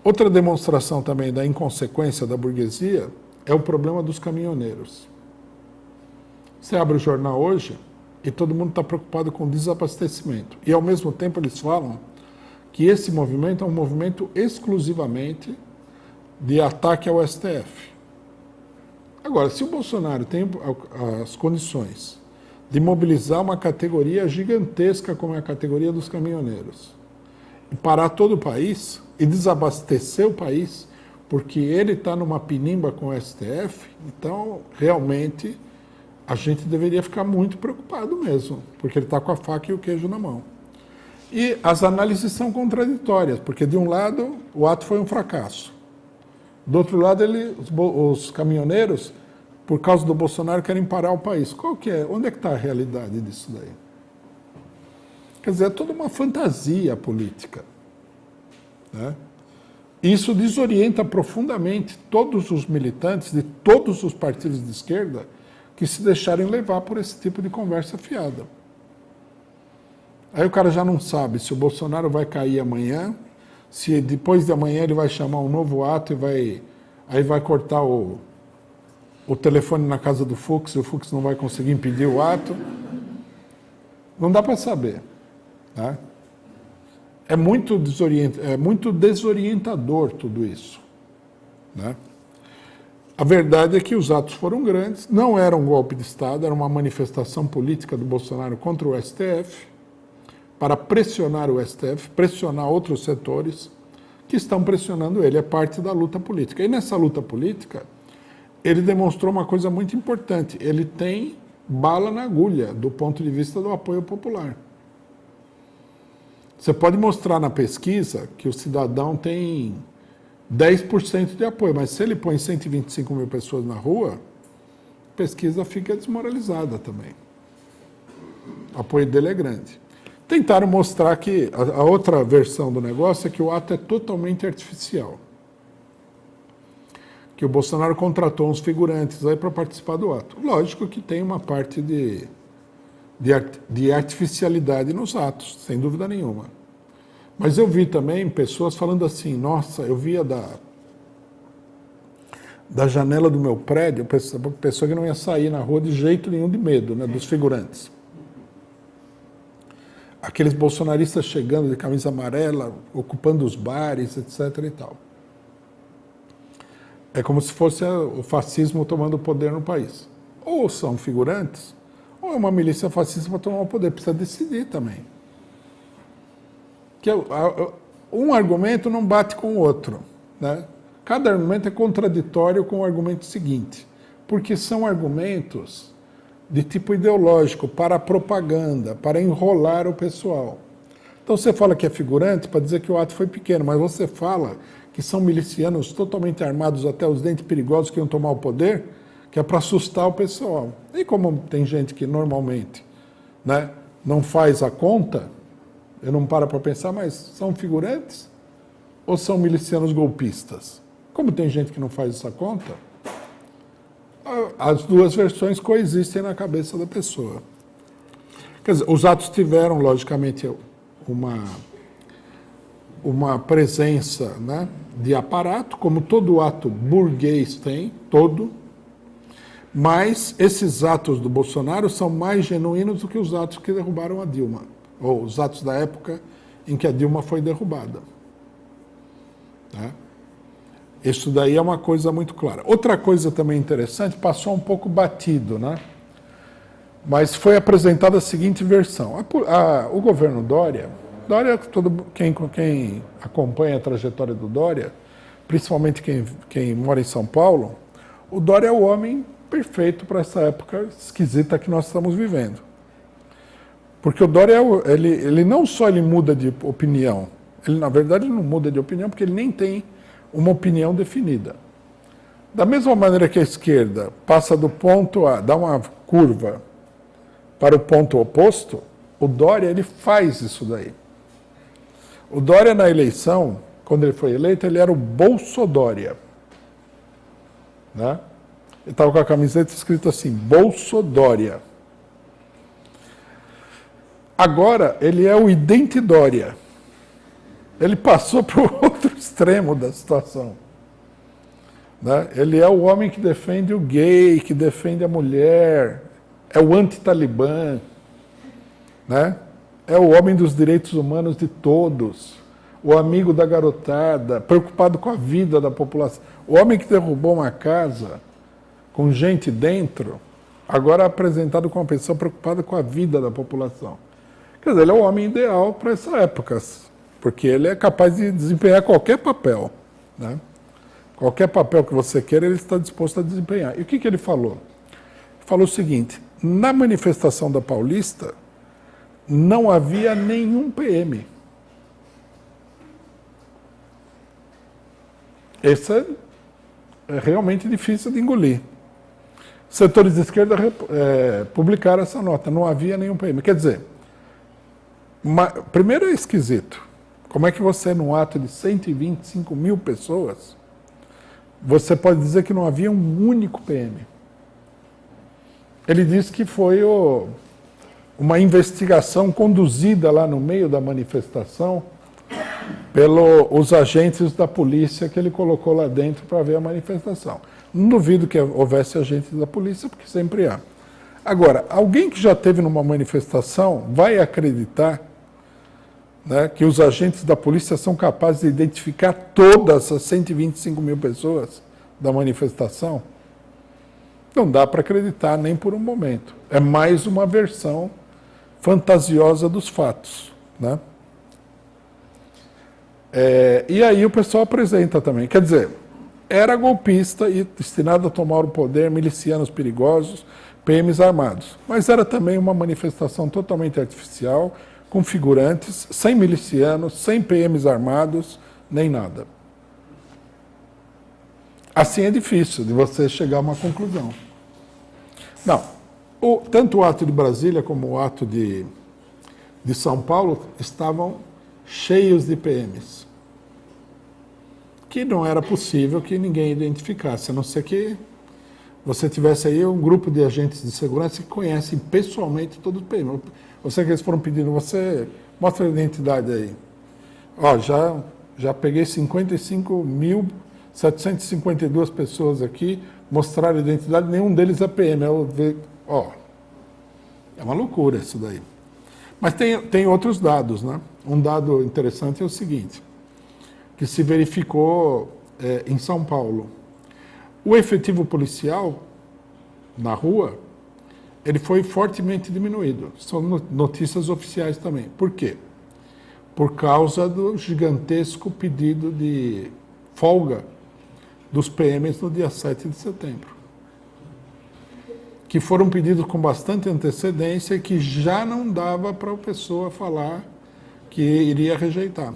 Outra demonstração também da inconsequência da burguesia é o problema dos caminhoneiros. Você abre o jornal hoje e todo mundo está preocupado com o desabastecimento. E, ao mesmo tempo, eles falam que esse movimento é um movimento exclusivamente de ataque ao STF. Agora, se o Bolsonaro tem as condições de mobilizar uma categoria gigantesca como é a categoria dos caminhoneiros, e parar todo o país e desabastecer o país, porque ele está numa pinimba com o STF, então, realmente, a gente deveria ficar muito preocupado mesmo, porque ele está com a faca e o queijo na mão. E as análises são contraditórias, porque, de um lado, o ato foi um fracasso. Do outro lado, os caminhoneiros, por causa do Bolsonaro, querem parar o país. Qual que é? Onde é que está a realidade disso daí? Quer dizer, é toda uma fantasia política, né? Isso desorienta profundamente todos os militantes de todos os partidos de esquerda que se deixarem levar por esse tipo de conversa fiada. Aí o cara já não sabe se o Bolsonaro vai cair amanhã, se depois de amanhã ele vai chamar um novo ato e vai cortar o telefone na casa do Fux e o Fux não vai conseguir impedir o ato. Não dá para saber. Tá? É muito desorientador tudo isso. Né? A verdade é que os atos foram grandes, não era um golpe de Estado, era uma manifestação política do Bolsonaro contra o STF, para pressionar o STF, pressionar outros setores que estão pressionando ele, é parte da luta política. E nessa luta política, ele demonstrou uma coisa muito importante, ele tem bala na agulha do ponto de vista do apoio popular. Você pode mostrar na pesquisa que o cidadão tem 10% de apoio, mas se ele põe 125 mil pessoas na rua, a pesquisa fica desmoralizada também. O apoio dele é grande. Tentaram mostrar que a outra versão do negócio é que o ato é totalmente artificial. Que o Bolsonaro contratou uns figurantes aí para participar do ato. Lógico que tem uma parte de artificialidade nos atos, sem dúvida nenhuma. Mas eu vi também pessoas falando assim, nossa, eu via da janela do meu prédio, pessoa que não ia sair na rua de jeito nenhum de medo, né, dos figurantes. Aqueles bolsonaristas chegando de camisa amarela, ocupando os bares, etc. e tal. É como se fosse o fascismo tomando o poder no país. Ou são figurantes, ou é uma milícia fascista para tomar o poder. Precisa decidir também. Que um argumento não bate com o outro. Né? Cada argumento é contraditório com o argumento seguinte. Porque são argumentos de tipo ideológico, para propaganda, para enrolar o pessoal. Então você fala que é figurante para dizer que o ato foi pequeno, mas você fala que são milicianos totalmente armados até os dentes perigosos que iam tomar o poder, que é para assustar o pessoal. E como tem gente que normalmente, né, não faz a conta, eu não paro para pensar, mas são figurantes ou são milicianos golpistas? Como tem gente que não faz essa conta, as duas versões coexistem na cabeça da pessoa. Quer dizer, os atos tiveram, logicamente, uma presença, né, de aparato, como todo ato burguês tem, todo, mas esses atos do Bolsonaro são mais genuínos do que os atos que derrubaram a Dilma, ou os atos da época em que a Dilma foi derrubada. Né? Isso daí é uma coisa muito clara. Outra coisa também interessante, passou um pouco batido, né? Mas foi apresentada a seguinte versão. O governo Dória, quem acompanha a trajetória do Dória, principalmente quem mora em São Paulo, o Dória é o homem perfeito para essa época esquisita que nós estamos vivendo. Porque o Dória, ele não só ele muda de opinião, ele na verdade não muda de opinião porque ele nem tem uma opinião definida. Da mesma maneira que a esquerda passa do ponto A, dá uma curva para o ponto oposto, o Dória ele faz isso daí. O Dória na eleição, quando ele foi eleito, ele era o Bolsodória. Né? Ele estava com a camiseta escrita assim, Bolsodória. Agora ele é o Identidória. Ele passou para o outro extremo da situação. Né? Ele é o homem que defende o gay, que defende a mulher, é o anti-talibã, né? É o homem dos direitos humanos de todos, o amigo da garotada, preocupado com a vida da população. O homem que derrubou uma casa com gente dentro, agora é apresentado como uma pessoa preocupada com a vida da população. Quer dizer, ele é o homem ideal para essa época, porque ele é capaz de desempenhar qualquer papel, né? Qualquer papel que você queira, ele está disposto a desempenhar. E o que ele falou? Ele falou o seguinte: na manifestação da Paulista, não havia nenhum PM. Isso é realmente difícil de engolir. Setores de esquerda publicaram essa nota, não havia nenhum PM. Quer dizer, primeiro é esquisito. Como é que você, num ato de 125 mil pessoas, você pode dizer que não havia um único PM? Ele disse que foi uma investigação conduzida lá no meio da manifestação pelos agentes da polícia que ele colocou lá dentro para ver a manifestação. Não duvido que houvesse agentes da polícia, porque sempre há. Agora, alguém que já esteve numa manifestação vai acreditar, né, que os agentes da polícia são capazes de identificar todas as 125 mil pessoas da manifestação? Não dá para acreditar nem por um momento. É mais uma versão fantasiosa dos fatos, né? E aí o pessoal apresenta também. Quer dizer, era golpista e destinado a tomar o poder, milicianos perigosos, PMs armados. Mas era também uma manifestação totalmente artificial, com figurantes, sem milicianos, sem PMs armados, nem nada. Assim é difícil de você chegar a uma conclusão. Não, tanto o ato de Brasília como o ato de São Paulo estavam cheios de PMs, que não era possível que ninguém identificasse, a não ser que você tivesse aí um grupo de agentes de segurança que conhecem pessoalmente todo o PM. Você que eles foram pedindo, você mostra a identidade aí. Ó, já peguei 55.752 pessoas aqui, mostraram a identidade, nenhum deles é PM. Ó, é uma loucura isso daí. Mas tem outros dados, né? Um dado interessante é o seguinte, que se verificou em São Paulo. O efetivo policial na rua, ele foi fortemente diminuído. São notícias oficiais também. Por quê? Por causa do gigantesco pedido de folga dos PMs no dia 7 de setembro. Que foram pedidos com bastante antecedência e que já não dava para a pessoa falar que iria rejeitar.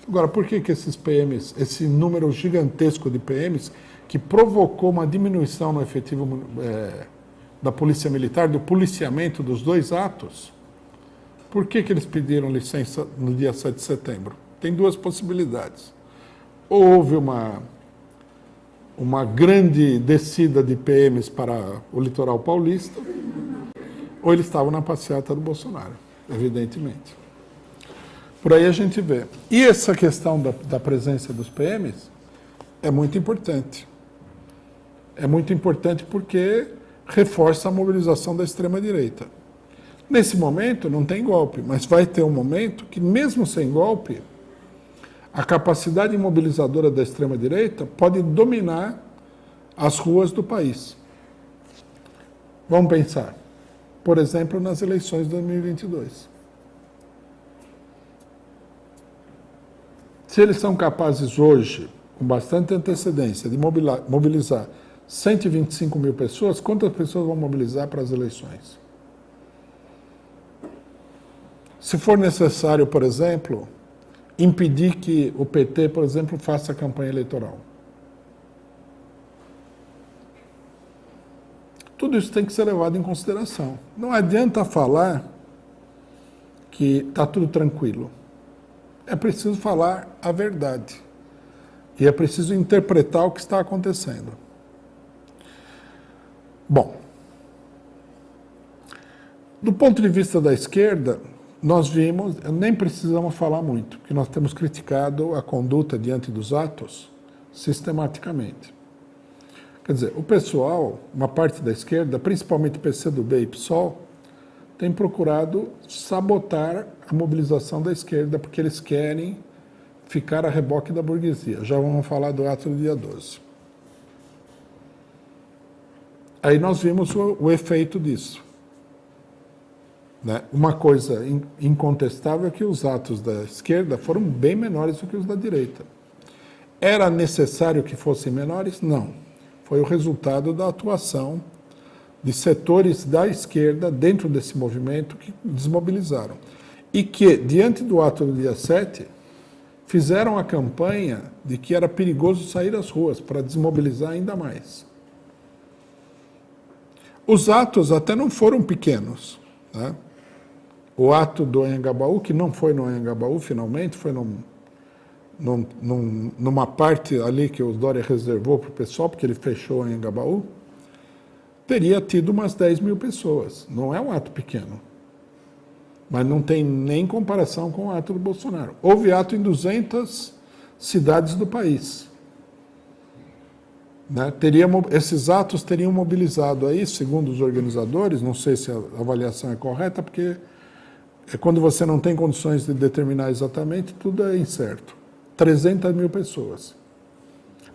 Agora, por que esses PMs, esse número gigantesco de PMs, que provocou uma diminuição no efetivo da Polícia Militar, do policiamento dos dois atos, por que eles pediram licença no dia 7 de setembro? Tem duas possibilidades. Ou houve uma grande descida de PMs para o litoral paulista, ou eles estavam na passeata do Bolsonaro, evidentemente. Por aí a gente vê. E essa questão da presença dos PMs é muito importante. É muito importante porque reforça a mobilização da extrema-direita. Nesse momento não tem golpe, mas vai ter um momento que, mesmo sem golpe, a capacidade mobilizadora da extrema-direita pode dominar as ruas do país. Vamos pensar, por exemplo, nas eleições de 2022. Se eles são capazes hoje, com bastante antecedência, de mobilizar 125 mil pessoas, quantas pessoas vão mobilizar para as eleições? Se for necessário, por exemplo, impedir que o PT, por exemplo, faça a campanha eleitoral. Tudo isso tem que ser levado em consideração. Não adianta falar que está tudo tranquilo. É preciso falar a verdade. E é preciso interpretar o que está acontecendo. Bom, do ponto de vista da esquerda, nós vimos, nem precisamos falar muito, porque nós temos criticado a conduta diante dos atos sistematicamente. Quer dizer, o pessoal, uma parte da esquerda, principalmente PCdoB e PSOL, tem procurado sabotar a mobilização da esquerda, porque eles querem ficar a reboque da burguesia. Já vamos falar do ato do dia 12. Aí nós vimos o efeito disso. Né? Uma coisa incontestável é que os atos da esquerda foram bem menores do que os da direita. Era necessário que fossem menores? Não. Foi o resultado da atuação de setores da esquerda dentro desse movimento que desmobilizaram. E que, diante do ato do dia 7, fizeram a campanha de que era perigoso sair às ruas para desmobilizar ainda mais. Os atos até não foram pequenos. Né? O ato do Anhangabaú, que não foi no Anhangabaú finalmente, foi numa parte ali que o Dória reservou para o pessoal, porque ele fechou o Anhangabaú, teria tido umas 10 mil pessoas. Não é um ato pequeno. Mas não tem nem comparação com o ato do Bolsonaro. Houve ato em 200 cidades do país. Né? Esses atos teriam mobilizado aí, segundo os organizadores, não sei se a avaliação é correta, porque quando você não tem condições de determinar exatamente, tudo é incerto. 300 mil pessoas.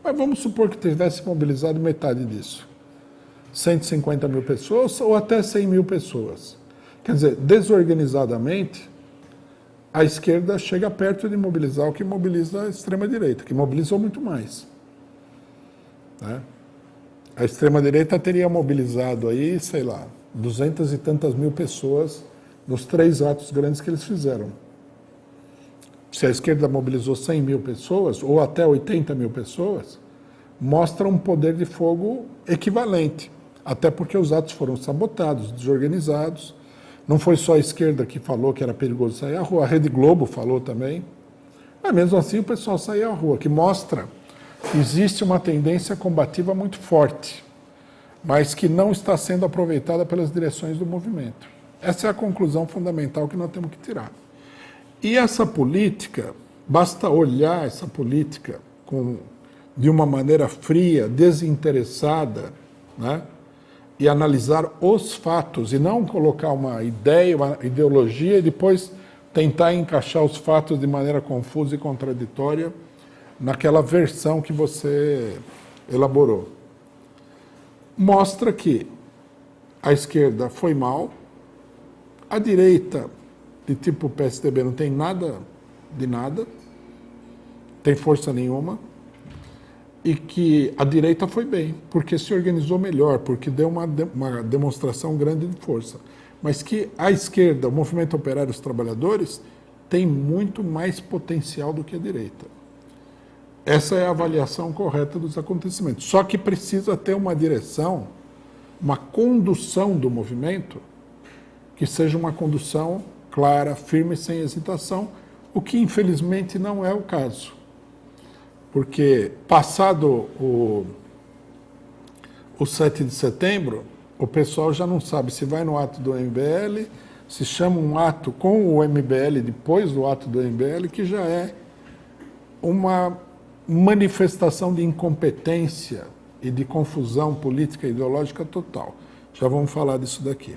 Mas vamos supor que tivesse mobilizado metade disso. 150 mil pessoas ou até 100 mil pessoas. Quer dizer, desorganizadamente, a esquerda chega perto de mobilizar o que mobiliza a extrema-direita, que mobilizou muito mais. Né? A extrema-direita teria mobilizado aí, sei lá, 200 e tantas mil pessoas nos 3 atos grandes que eles fizeram. Se a esquerda mobilizou 100 mil pessoas, ou até 80 mil pessoas, mostra um poder de fogo equivalente. Até porque os atos foram sabotados, desorganizados. Não foi só a esquerda que falou que era perigoso sair à rua, a Rede Globo falou também. Mas mesmo assim o pessoal saía à rua, que mostra que existe uma tendência combativa muito forte, mas que não está sendo aproveitada pelas direções do movimento. Essa é a conclusão fundamental que nós temos que tirar. E essa política, basta olhar essa política de uma maneira fria, desinteressada, né? E analisar os fatos, e não colocar uma ideia, uma ideologia, e depois tentar encaixar os fatos de maneira confusa e contraditória naquela versão que você elaborou. Mostra que a esquerda foi mal, a direita, de tipo PSDB, não tem nada de nada, tem força nenhuma, e que a direita foi bem, porque se organizou melhor, porque deu uma demonstração grande de força. Mas que a esquerda, o movimento operário dos trabalhadores, tem muito mais potencial do que a direita. Essa é a avaliação correta dos acontecimentos. Só que precisa ter uma direção, uma condução do movimento, que seja uma condução clara, firme, sem hesitação, o que infelizmente não é o caso. Porque, passado o 7 de setembro, o pessoal já não sabe se vai no ato do MBL, se chama um ato com o MBL depois do ato do MBL, que já é uma manifestação de incompetência e de confusão política e ideológica total. Já vamos falar disso daqui.